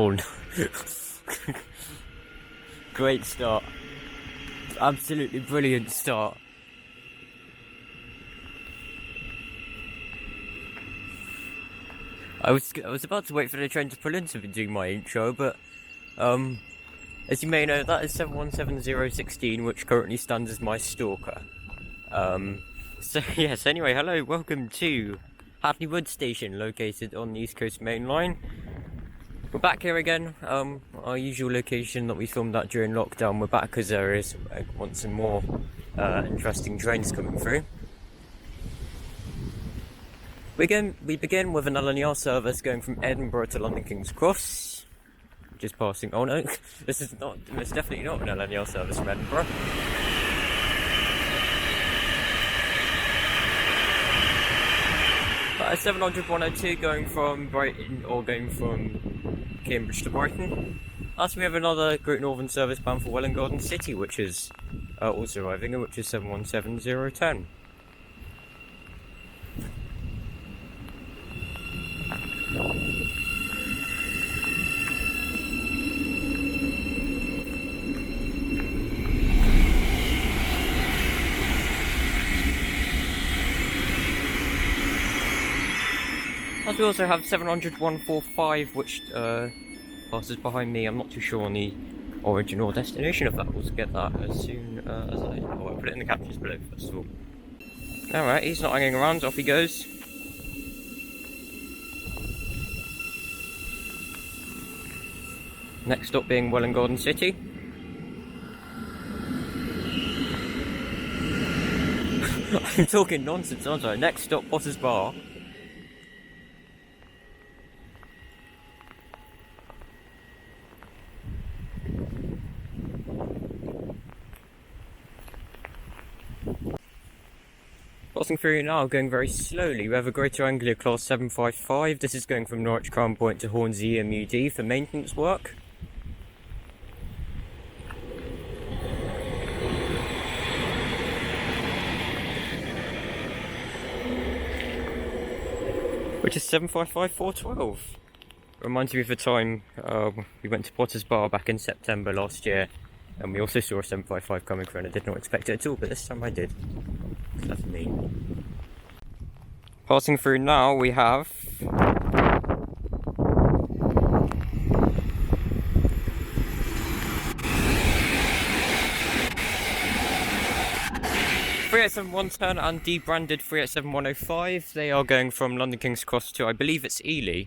Oh no. Great start. Absolutely brilliant start. I was about to wait for the train to pull in to do my intro, but as you may know, that is 717016, which currently stands as my stalker. So yes, anyway, hello, welcome to Hadley Wood station, located on the East Coast Main Line. We're back here again, our usual location that we filmed at during lockdown. We're back because there is want some more interesting trains coming through. We begin with an LNER service going from Edinburgh to London King's Cross. Just passing. Oh no, it's definitely not an LNER service from Edinburgh. But a 700-102 going from Brighton, or going from Cambridge to Brighton. Last we have another Great Northern service bound for Welwyn Garden City, which is also arriving, which is 717010. As we also have 700-145, which passes behind me. I'm not too sure on the origin or destination of that. We'll get that as soon as I'll put it in the captions below first of all. Alright, he's not hanging around, off he goes. Next stop being Welwyn Garden City. I'm talking nonsense, aren't I? Next stop, Potter's Bar. Passing through now, going very slowly. We have a Greater Anglia Class 755. This is going from Norwich Crown Point to Hornsey EMUD for maintenance work. Which is 755-412. Reminds me of the time we went to Potter's Bar back in September last year, and we also saw a 755 coming through, and I did not expect it at all, but this time I did. So that's me. Passing through now, we have 387110 and debranded 387105. They are going from London King's Cross to, I believe it's Ely.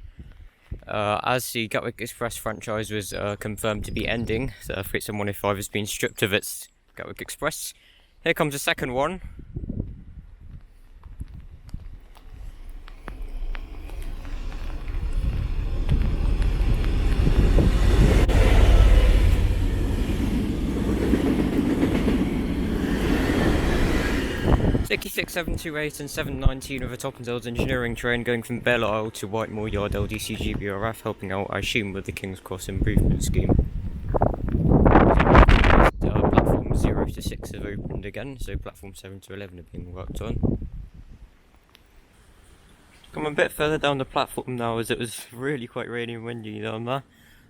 As the Gatwick Express franchise was confirmed to be ending, so 387105 has been stripped of its Gatwick Express. Here comes the second one. Sixty-six 728 and 719 with a Toppendale's engineering train going from Belle Isle to Whitemoor Yard LDC GBRf, helping out, I assume, with the King's Cross improvement scheme. Platform 0 to 6 have opened again, so platform 7 to 11 are being worked on. Come a bit further down the platform now, as it was really quite rainy and windy down there.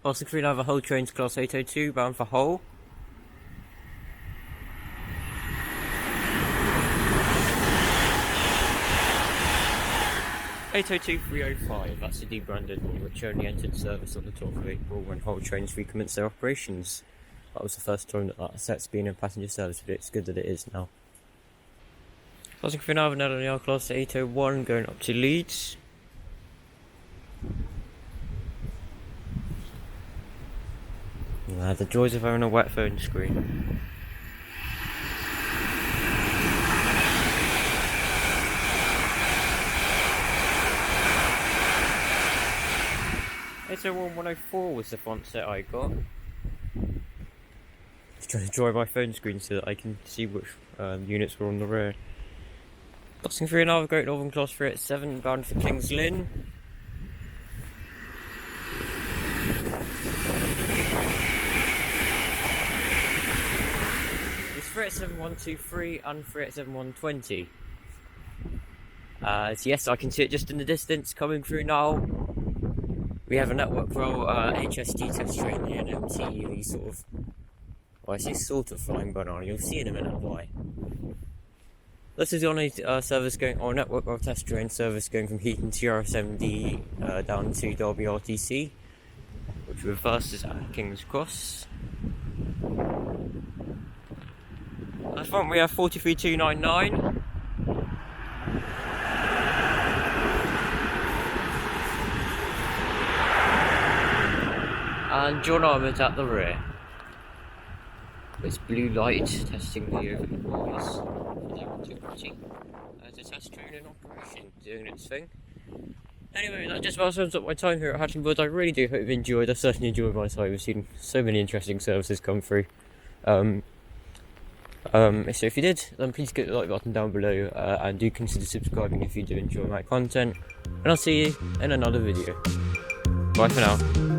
Passing through now the Hull trains class 802 bound for Hull. (802-305), that's the debranded one, which only entered service on the 12th of April when Hull trains recommenced their operations. That was the first time that set's been in passenger service, but it's good that it is now. Passing through now, another LNER class 801 going up to Leeds. The joys of having a wet phone screen. (801-104) was the font set I got. Just trying to draw my phone screen so that I can see which units were on the rear. Passing through another Great Northern Class 387 bound for King's Lynn. It's 387123 and 387120. So yes, I can see it just in the distance coming through now. We have a network role, HSD test train, the NMT, these sort of, well I say sort of flying banana, you'll see in a minute why. This is the only service going, or network role test train service going from Heaton TRS-MD down to Derby RTC, which reverses at King's Cross. At the front we have 43299. And John Armour's at the rear. It's blue light testing the overhead boys. As a test train in operation, doing its thing. Anyway, that just about sums up my time here at Hadley Wood. I really do hope you've enjoyed. I certainly enjoyed my time. We've seen so many interesting services come through. So if you did, then please get the like button down below and do consider subscribing if you do enjoy my content. And I'll see you in another video. Bye for now.